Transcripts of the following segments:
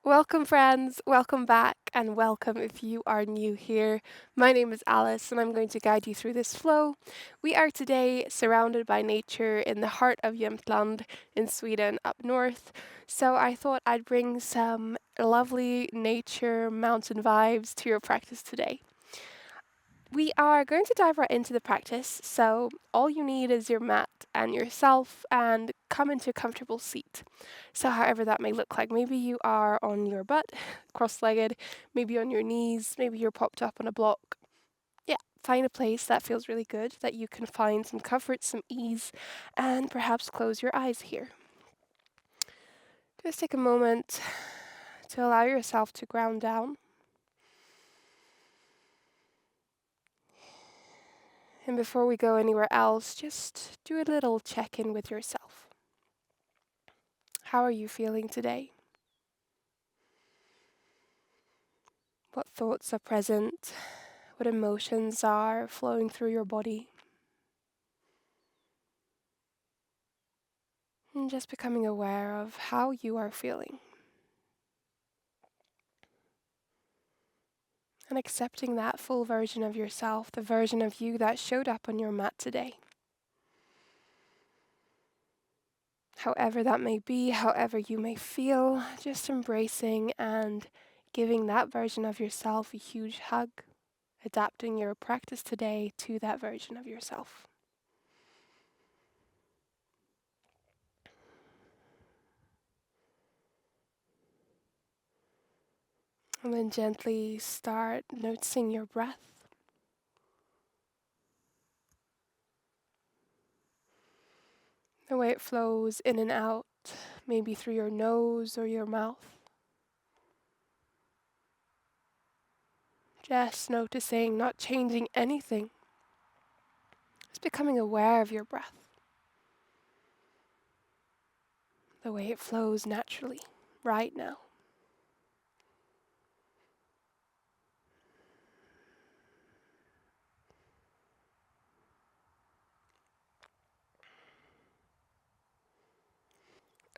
Welcome, friends. Welcome back, and welcome if you are new here. My name is Alice, and I'm going to guide you through this flow. We are today surrounded by nature in the heart of Jämtland in Sweden up north. So I thought I'd bring some lovely nature mountain vibes to your practice today. We are going to dive right into the practice, so all you need is your mat and yourself, and come into a comfortable seat. So, however that may look like, maybe you are on your butt, cross legged, maybe on your knees, maybe you're popped up on a block. Yeah, find a place that feels really good, that you can find some comfort, some ease, and perhaps close your eyes here. Just take a moment to allow yourself to ground down. And before we go anywhere else, just do a little check in with yourself. How are you feeling today? What thoughts are present? What emotions are flowing through your body? And just becoming aware of how you are feeling. And accepting that full version of yourself, the version of you that showed up on your mat today. However that may be, however you may feel, just embracing and giving that version of yourself a huge hug, adapting your practice today to that version of yourself. And then gently start noticing your breath. The way it flows in and out, maybe through your nose or your mouth. Just noticing, not changing anything. Just becoming aware of your breath. The way it flows naturally, right now.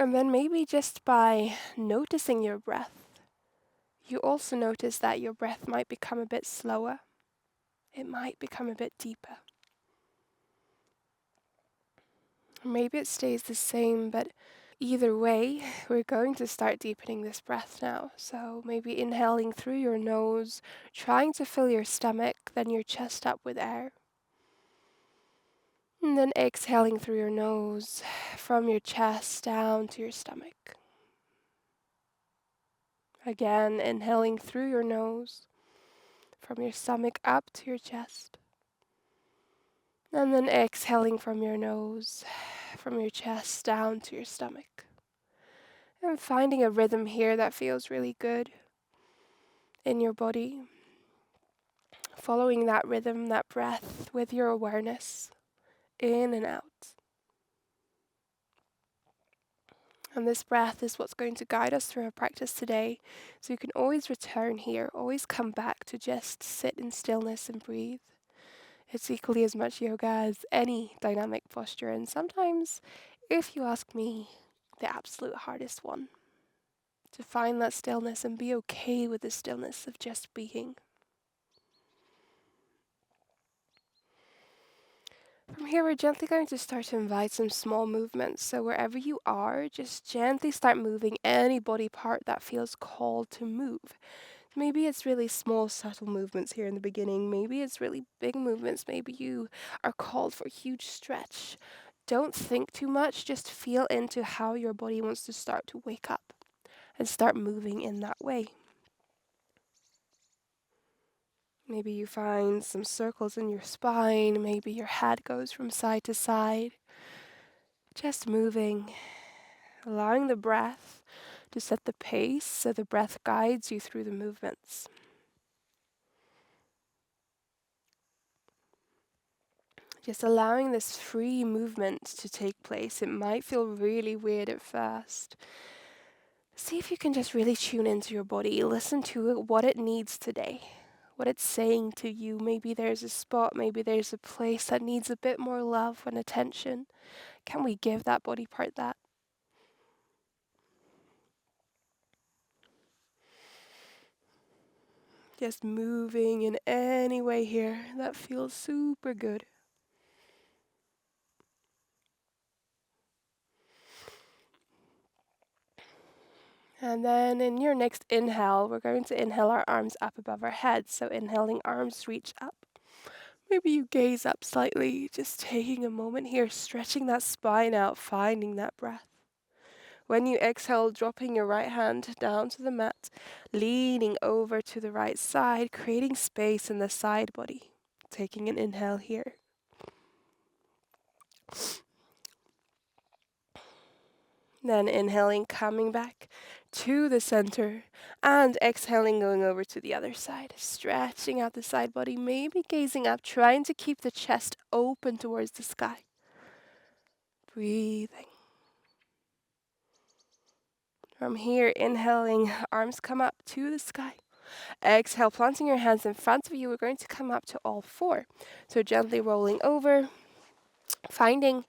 And then maybe just by noticing your breath, you also notice that your breath might become a bit slower. It might become a bit deeper. Maybe it stays the same, but either way, we're going to start deepening this breath now. So maybe inhaling through your nose, trying to fill your stomach, then your chest up with air. And then exhaling through your nose, from your chest down to your stomach. Again, inhaling through your nose, from your stomach up to your chest. And then exhaling from your nose, from your chest down to your stomach. And finding a rhythm here that feels really good in your body. Following that rhythm, that breath with your awareness, in and out. And this breath is what's going to guide us through our practice today. So you can always return here, always come back to just sit in stillness and breathe. It's equally as much yoga as any dynamic posture, and sometimes, if you ask me, the absolute hardest one. To find that stillness and be okay with the stillness of just being. From here, we're gently going to start to invite some small movements. So wherever you are, just gently start moving any body part that feels called to move. Maybe it's really small, subtle movements here in the beginning. Maybe it's really big movements. Maybe you are called for a huge stretch. Don't think too much. Just feel into how your body wants to start to wake up and start moving in that way. Maybe you find some circles in your spine. Maybe your head goes from side to side. Just moving, allowing the breath to set the pace so the breath guides you through the movements. Just allowing this free movement to take place. It might feel really weird at first. See if you can just really tune into your body. Listen to it, what it needs today, what it's saying to you. Maybe there's a spot, maybe there's a place that needs a bit more love and attention. Can we give that body part that? Just moving in any way here that feels super good. And then in your next inhale, we're going to inhale our arms up above our heads. So inhaling, arms reach up. Maybe you gaze up slightly, just taking a moment here, stretching that spine out, finding that breath. When you exhale, dropping your right hand down to the mat, leaning over to the right side, creating space in the side body. Taking an inhale here. Then inhaling, coming back to the center, and exhaling, going over to the other side, stretching out the side body, maybe gazing up, trying to keep the chest open towards the sky. Breathing. From here, inhaling, arms come up to the sky. Exhale, planting your hands in front of you, we're going to come up to all four. So gently rolling over, finding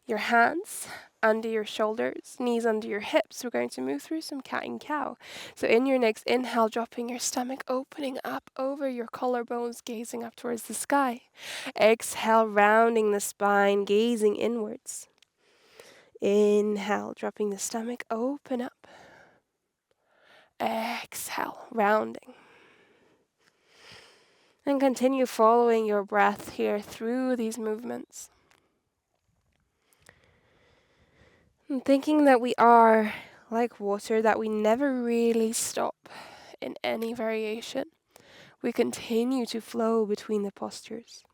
your hands under your shoulders, knees under your hips. We're going to move through some cat and cow. So in your next inhale, dropping your stomach, opening up over your collarbones, gazing up towards the sky. Exhale, rounding the spine, gazing inwards. Inhale, dropping the stomach, open up. Exhale, rounding. And continue following your breath here through these movements. And thinking that we are like water, that we never really stop in any variation. We continue to flow between the postures.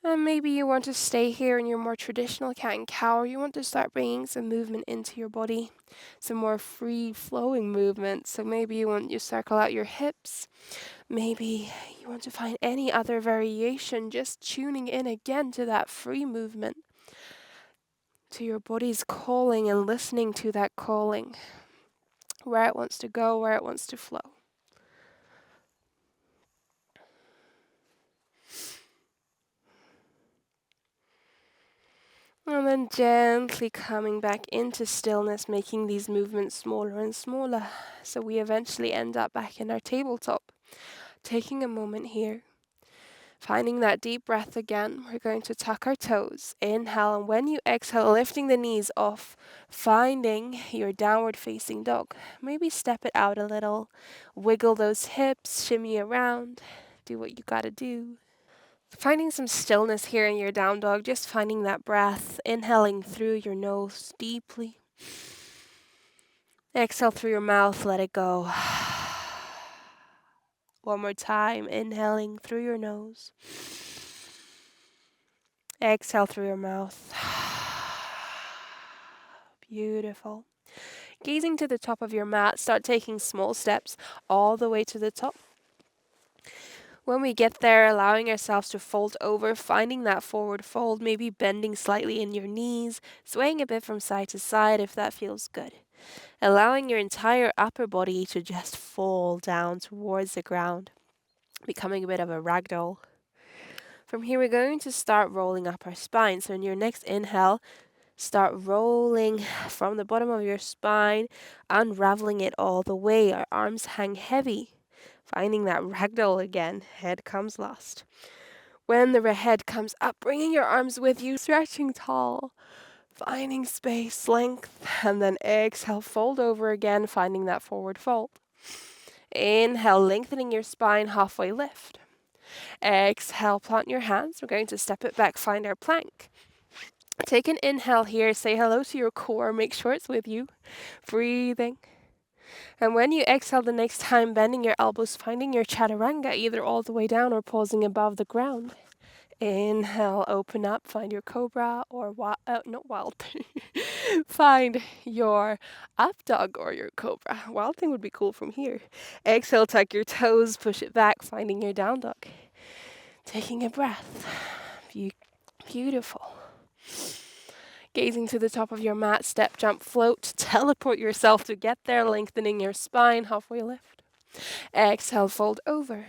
And maybe you want to stay here in your more traditional cat and cow, or you want to start bringing some movement into your body, some more free-flowing movement. So maybe you want to circle out your hips. Maybe you want to find any other variation, just tuning in again to that free movement, to your body's calling and listening to that calling, where it wants to go, where it wants to flow. And then gently coming back into stillness, making these movements smaller and smaller. So we eventually end up back in our tabletop. Taking a moment here, finding that deep breath again. We're going to tuck our toes. Inhale, and when you exhale, lifting the knees off, finding your downward facing dog. Maybe step it out a little, wiggle those hips, shimmy around, do what you gotta do. Finding some stillness here in your down dog, just finding that breath, inhaling through your nose deeply. Exhale through your mouth, let it go. One more time, inhaling through your nose. Exhale through your mouth. Beautiful. Gazing to the top of your mat, start taking small steps all the way to the top. When we get there, allowing ourselves to fold over, finding that forward fold, maybe bending slightly in your knees, swaying a bit from side to side if that feels good. Allowing your entire upper body to just fall down towards the ground, becoming a bit of a ragdoll. From here, we're going to start rolling up our spine. So in your next inhale, start rolling from the bottom of your spine, unraveling it all the way. Our arms hang heavy. Finding that ragdoll again, head comes last. When the head comes up, bringing your arms with you, stretching tall, finding space, length, and then exhale, fold over again, finding that forward fold. Inhale, lengthening your spine, halfway lift. Exhale, plant your hands. We're going to step it back, find our plank. Take an inhale here, say hello to your core, make sure it's with you. Breathing. And when you exhale the next time, bending your elbows, finding your chaturanga, either all the way down or pausing above the ground. Inhale, open up, find your cobra or not wild. Find your up dog or your cobra. Wild thing would be cool from here. Exhale, tuck your toes, push it back, finding your down dog. Taking a breath. Beautiful. Gazing to the top of your mat, step, jump, float, teleport yourself to get there, lengthening your spine, halfway lift. Exhale, fold over.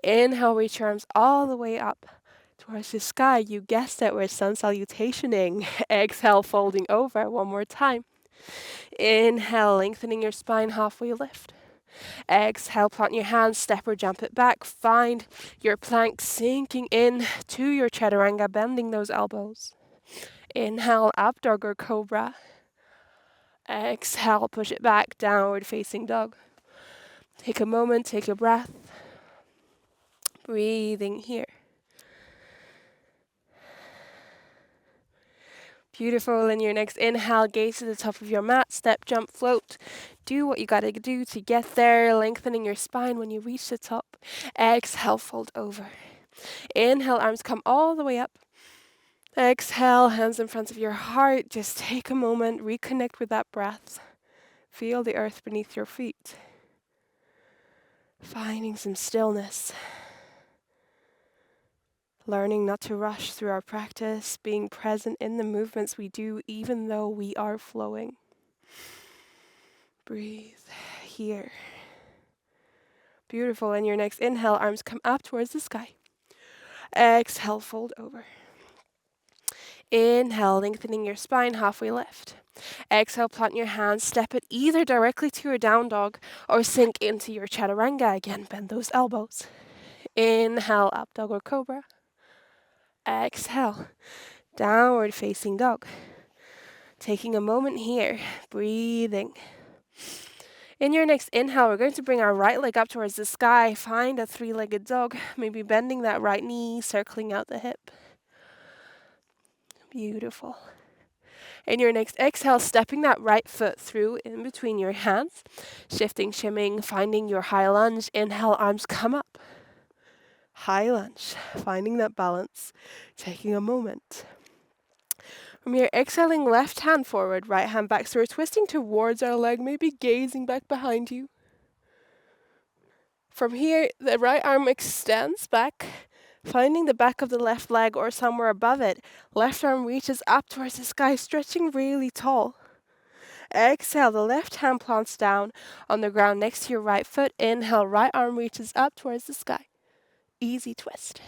Inhale, reach your arms all the way up towards the sky. You guessed it, we're sun salutationing. Exhale, folding over one more time. Inhale, lengthening your spine, halfway lift. Exhale, plant your hands, step or jump it back. Find your plank sinking in to your chaturanga, bending those elbows. Inhale, up dog or cobra. Exhale, push it back, downward facing dog. Take a moment, take a breath. Breathing here. Beautiful. In your next inhale, gaze to the top of your mat, step, jump, float. Do what you gotta do to get there, lengthening your spine when you reach the top. Exhale, fold over. Inhale, arms come all the way up. Exhale, hands in front of your heart. Just take a moment, reconnect with that breath. Feel the earth beneath your feet. Finding some stillness. Learning not to rush through our practice, being present in the movements we do even though we are flowing. Breathe here. Beautiful. In your next inhale, arms come up towards the sky. Exhale, fold over. Inhale, lengthening your spine, halfway lift. Exhale, plant your hands, step it either directly to your down dog or sink into your chaturanga. Again, bend those elbows. Inhale, up dog or cobra. Exhale, downward facing dog. Taking a moment here, breathing. In your next inhale, we're going to bring our right leg up towards the sky. Find a three-legged dog, maybe bending that right knee, circling out the hip. Beautiful. In your next exhale, stepping that right foot through in between your hands, shifting, shimming, finding your high lunge. Inhale, arms come up. High lunge, finding that balance, taking a moment. From here, exhaling, left hand forward, right hand back. So we're twisting towards our leg, maybe gazing back behind you. From here, the right arm extends back, finding the back of the left leg or somewhere above it. Left arm reaches up towards the sky, stretching really tall. Exhale, the left hand plants down on the ground next to your right foot. Inhale, right arm reaches up towards the sky. Easy twist.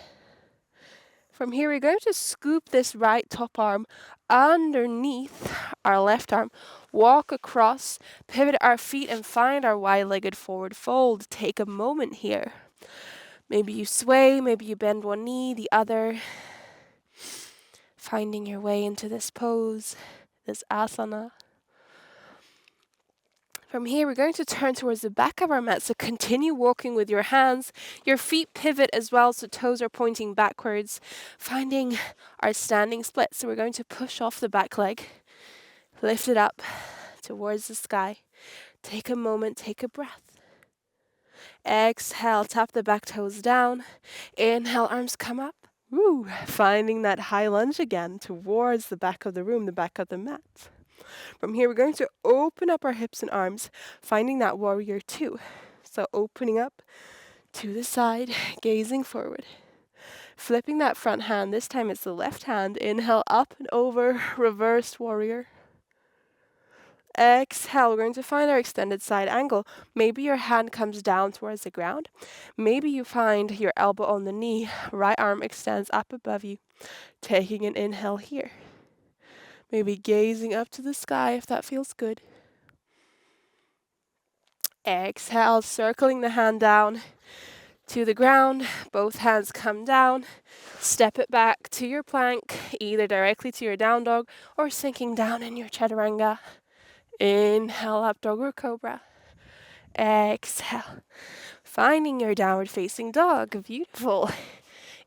From here, we're going to scoop this right top arm underneath our left arm. Walk across, pivot our feet, and find our wide-legged forward fold. Take a moment here. Maybe you sway, maybe you bend one knee, the other. Finding your way into this pose, this asana. From here, we're going to turn towards the back of our mat, so continue walking with your hands. Your feet pivot as well, so toes are pointing backwards, finding our standing split. So we're going to push off the back leg, lift it up towards the sky. Take a moment, take a breath. Exhale, tap the back toes down. Inhale, arms come up. Woo, finding that high lunge again towards the back of the room, the back of the mat. From here, we're going to open up our hips and arms, finding that warrior two. So opening up to the side, gazing forward. Flipping that front hand, this time it's the left hand. Inhale, up and over, reversed warrior. Exhale, we're going to find our extended side angle. Maybe your hand comes down towards the ground. Maybe you find your elbow on the knee, right arm extends up above you. Taking an inhale here. Maybe gazing up to the sky if that feels good. Exhale, circling the hand down to the ground. Both hands come down. Step it back to your plank, either directly to your down dog or sinking down in your chaturanga. Inhale, up dog or cobra. Exhale, finding your downward facing dog. Beautiful.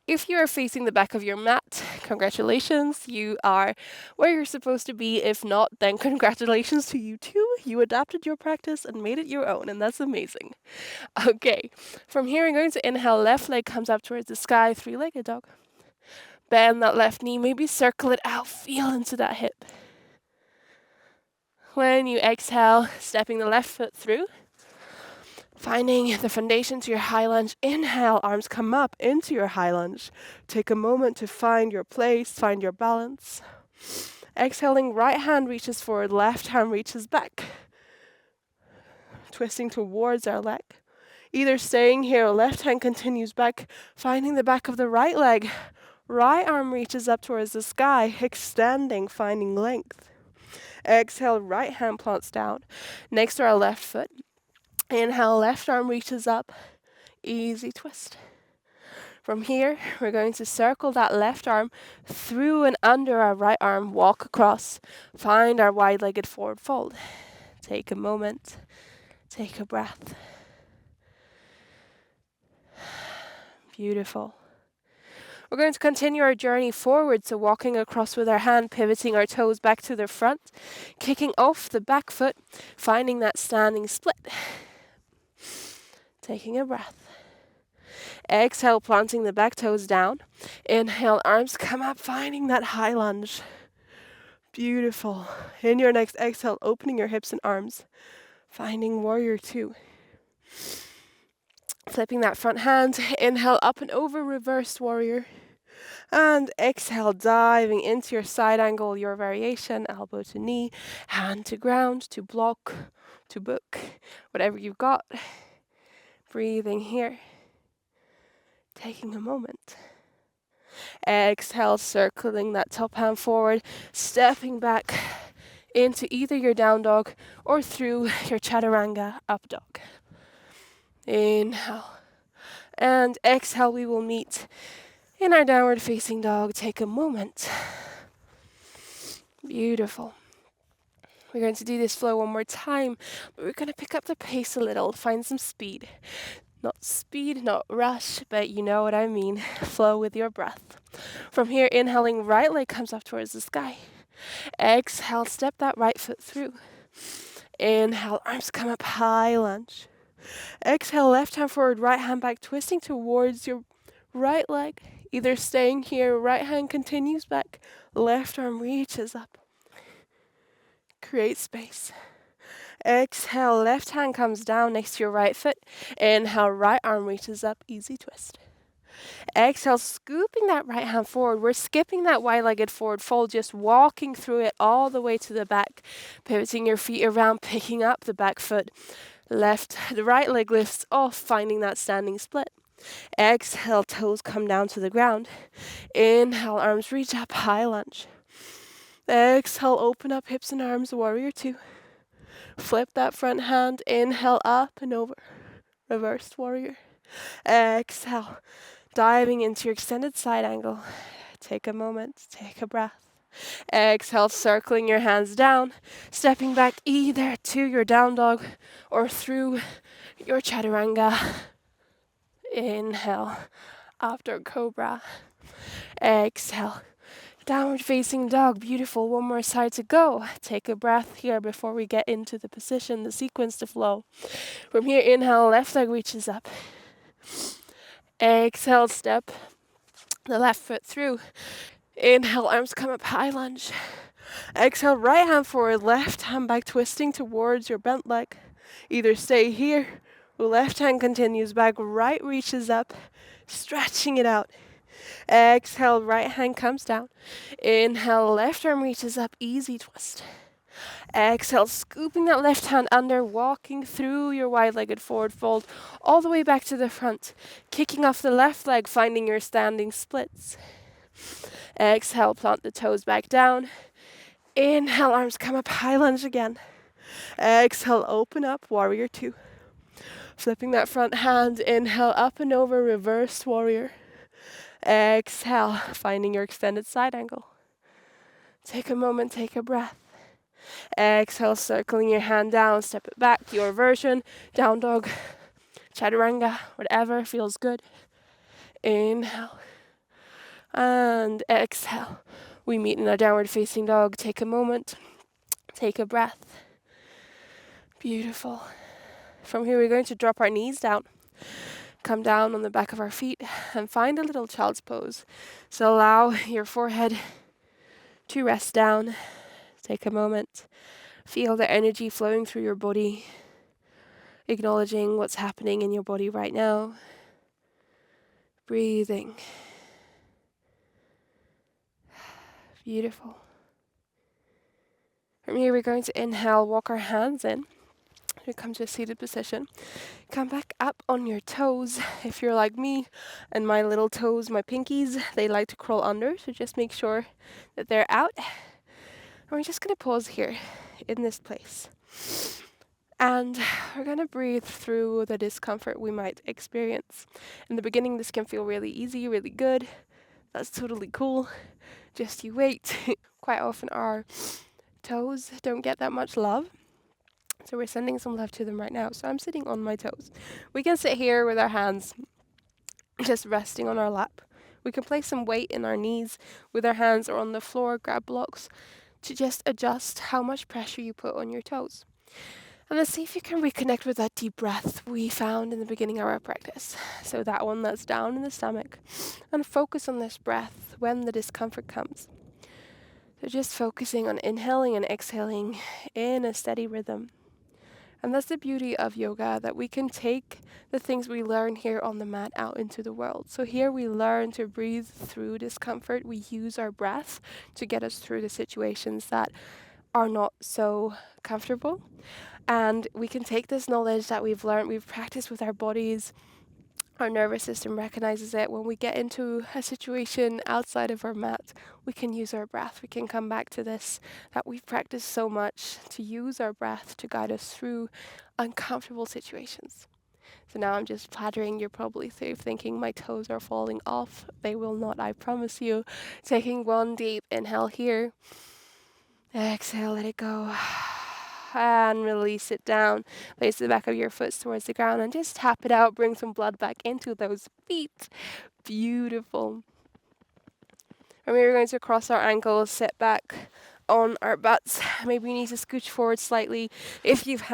If you are facing the back of your mat, congratulations, you are where you're supposed to be. If not, then congratulations to you too. You adapted your practice and made it your own, and that's amazing. Okay, from here, I'm going to inhale, left leg comes up towards the sky, three-legged dog. Bend that left knee, maybe circle it out, feel into that hip. When you exhale, stepping the left foot through. Finding the foundation to your high lunge. Inhale, arms come up into your high lunge. Take a moment to find your place, find your balance. Exhaling, right hand reaches forward, left hand reaches back. Twisting towards our leg. Either staying here or left hand continues back, finding the back of the right leg. Right arm reaches up towards the sky, extending, finding length. Exhale, right hand plants down next to our left foot. Inhale, left arm reaches up, easy twist. From here, we're going to circle that left arm through and under our right arm, walk across, find our wide-legged forward fold. Take a moment, take a breath. Beautiful. We're going to continue our journey forward, so walking across with our hand, pivoting our toes back to the front, kicking off the back foot, finding that standing split. Taking a breath. Exhale, planting the back toes down. Inhale, arms come up, finding that high lunge. Beautiful. In your next exhale, opening your hips and arms, finding warrior two. Flipping that front hand, inhale up and over, reversed warrior. And exhale, diving into your side angle, your variation, elbow to knee, hand to ground, to block, to book, whatever you've got. Breathing here. Taking a moment. Exhale, circling that top hand forward, stepping back into either your down dog or through your chaturanga up dog. Inhale. And exhale, we will meet in our downward facing dog. Take a moment. Beautiful. We're going to do this flow one more time, but we're going to pick up the pace a little, find some speed. Not speed, not rush, but you know what I mean. Flow with your breath. From here, inhaling, right leg comes up towards the sky. Exhale, step that right foot through. Inhale, arms come up, high lunge. Exhale, left hand forward, right hand back, twisting towards your right leg. Either staying here, right hand continues back, left arm reaches up. Create space. Exhale, left hand comes down next to your right foot. Inhale, right arm reaches up, easy twist. Exhale, scooping that right hand forward. We're skipping that wide-legged forward fold, just walking through it all the way to the back. Pivoting your feet around, picking up the back foot. The right leg lifts off, finding that standing split. Exhale, toes come down to the ground. Inhale, arms reach up, high lunge. Exhale, open up hips and arms, warrior two. Flip that front hand, inhale up and over, reversed warrior. Exhale, diving into your extended side angle. Take a moment, take a breath. Exhale, circling your hands down, stepping back either to your down dog or through your chaturanga. Inhale, after cobra. Exhale, downward facing dog. Beautiful. One more side to go. Take a breath here before we get into the position, the sequence to flow. From here, inhale, left leg reaches up. Exhale, step the left foot through. Inhale, arms come up, high lunge. Exhale, right hand forward, left hand back, twisting towards your bent leg. Either stay here, left hand continues back, right reaches up, stretching it out. Exhale, right hand comes down. Inhale, left arm reaches up, easy twist. Exhale, scooping that left hand under, walking through your wide-legged forward fold, all the way back to the front. Kicking off the left leg, finding your standing splits. Exhale, plant the toes back down. Inhale, arms come up, high lunge again. Exhale, open up, warrior two. Flipping that front hand, inhale, up and over, reversed warrior. Exhale, finding your extended side angle. Take a moment, take a breath. Exhale, circling your hand down, step it back, your version, down dog, chaturanga, whatever feels good. Inhale. And exhale. We meet in a downward facing dog. Take a moment, take a breath. Beautiful. From here, we're going to drop our knees down. Come down on the back of our feet and find a little child's pose. So allow your forehead to rest down. Take a moment. Feel the energy flowing through your body. Acknowledging what's happening in your body right now. Breathing. Beautiful. From here, we're going to inhale, walk our hands in. We come to a seated position. Come back up on your toes. If you're like me and my little toes, my pinkies, they like to crawl under. So just make sure that they're out. And we're just going to pause here in this place. And we're going to breathe through the discomfort we might experience. In the beginning, this can feel really easy, really good. That's totally cool. Just you wait. Quite often, our toes don't get that much love. So we're sending some love to them right now. So I'm sitting on my toes. We can sit here with our hands just resting on our lap. We can place some weight in our knees with our hands or on the floor, grab blocks to just adjust how much pressure you put on your toes. And let's see if you can reconnect with that deep breath we found in the beginning of our practice. So that one that's down in the stomach. And focus on this breath when the discomfort comes. So just focusing on inhaling and exhaling in a steady rhythm. And that's the beauty of yoga, that we can take the things we learn here on the mat out into the world. So here we learn to breathe through discomfort. We use our breath to get us through the situations that are not so comfortable. And we can take this knowledge that we've learned, we've practiced with our bodies. Our nervous system recognizes it. When we get into a situation outside of our mat, we can use our breath. We can come back to this, that we've practiced so much, to use our breath to guide us through uncomfortable situations. So now I'm just plattering. You're probably thinking my toes are falling off. They will not, I promise you. Taking one deep inhale here. Exhale, let it go. And release it down. Place the back of your foot towards the ground and just tap it out. Bring some blood back into those feet. Beautiful. And we're going to cross our ankles, sit back on our butts. Maybe you need to scooch forward slightly if you've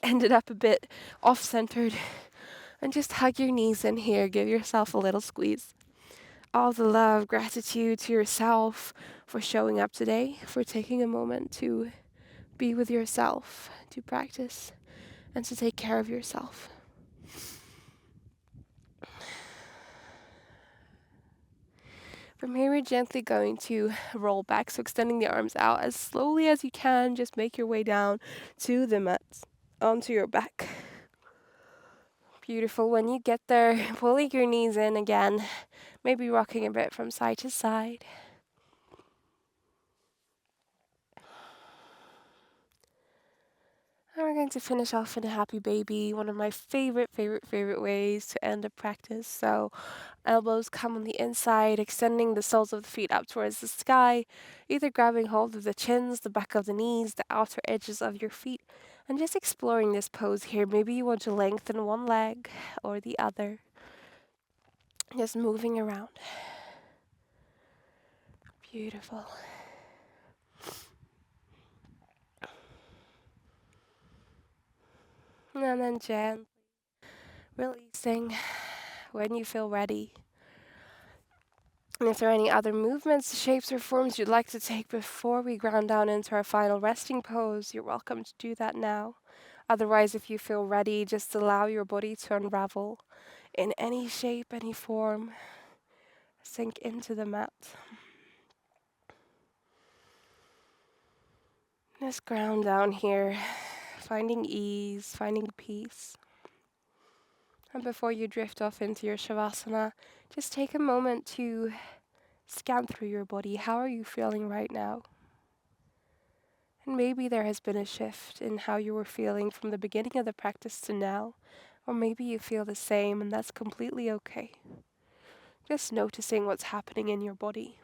ended up a bit off-centered. And just hug your knees in here. Give yourself a little squeeze. All the love, gratitude to yourself for showing up today, for taking a moment to be with yourself, to practice, and to take care of yourself. From here, we're gently going to roll back, so extending the arms out as slowly as you can. Just make your way down to the mat, onto your back. Beautiful. When you get there, pulling your knees in again, maybe rocking a bit from side to side. And we're going to finish off in a happy baby, one of my favorite ways to end a practice. So elbows come on the inside, extending the soles of the feet up towards the sky, either grabbing hold of the chins, the back of the knees, the outer edges of your feet, and just exploring this pose here. Maybe you want to lengthen one leg or the other. Just moving around. Beautiful. And then gently releasing when you feel ready. And if there are any other movements, shapes, or forms you'd like to take before we ground down into our final resting pose, you're welcome to do that now. Otherwise, if you feel ready, just allow your body to unravel in any shape, any form. Sink into the mat. Just ground down here, finding ease, finding peace. And before you drift off into your Shavasana, just take a moment to scan through your body. How are you feeling right now? And maybe there has been a shift in how you were feeling from the beginning of the practice to now. Or maybe you feel the same, and that's completely okay. Just noticing what's happening in your body.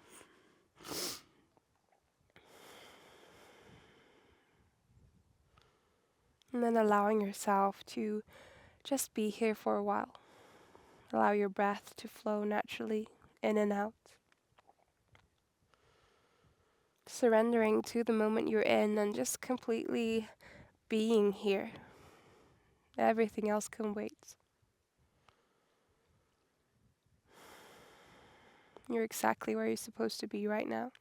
And then allowing yourself to just be here for a while. Allow your breath to flow naturally in and out. Surrendering to the moment you're in and just completely being here. Everything else can wait. You're exactly where you're supposed to be right now.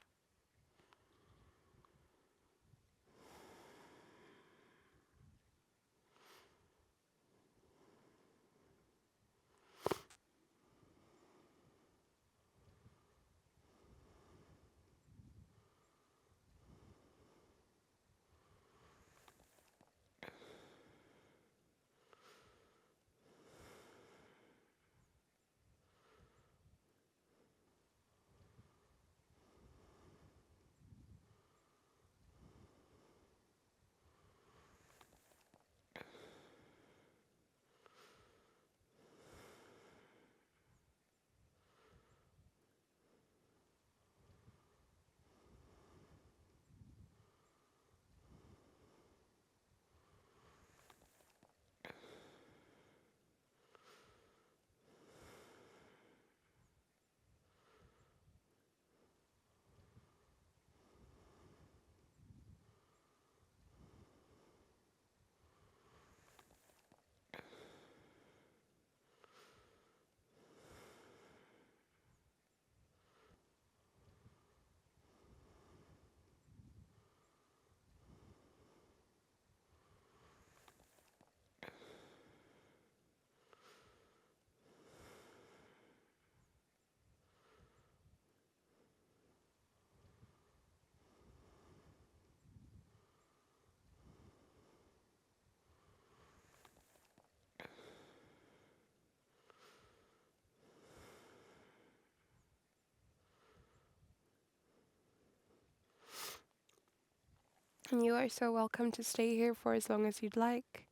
And you are so welcome to stay here for as long as you'd like.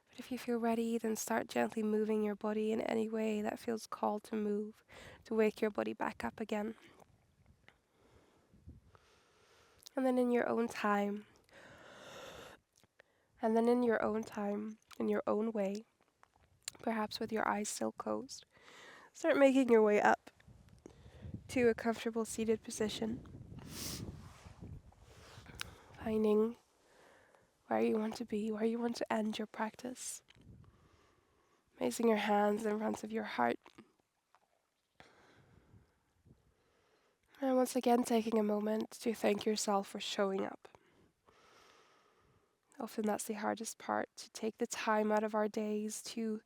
But if you feel ready, then start gently moving your body in any way that feels called to move, to wake your body back up again. And then in your own time, in your own way, perhaps with your eyes still closed, start making your way up to a comfortable seated position, finding where you want to be, where you want to end your practice. Placing your hands in front of your heart. And once again, taking a moment to thank yourself for showing up. Often that's the hardest part, to take the time out of our days to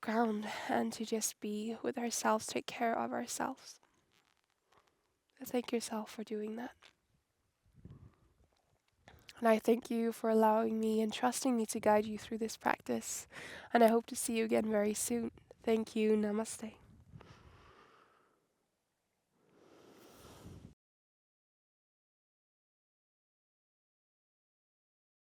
ground and to just be with ourselves, take care of ourselves. So thank yourself for doing that. And I thank you for allowing me and trusting me to guide you through this practice. And I hope to see you again very soon. Thank you. Namaste.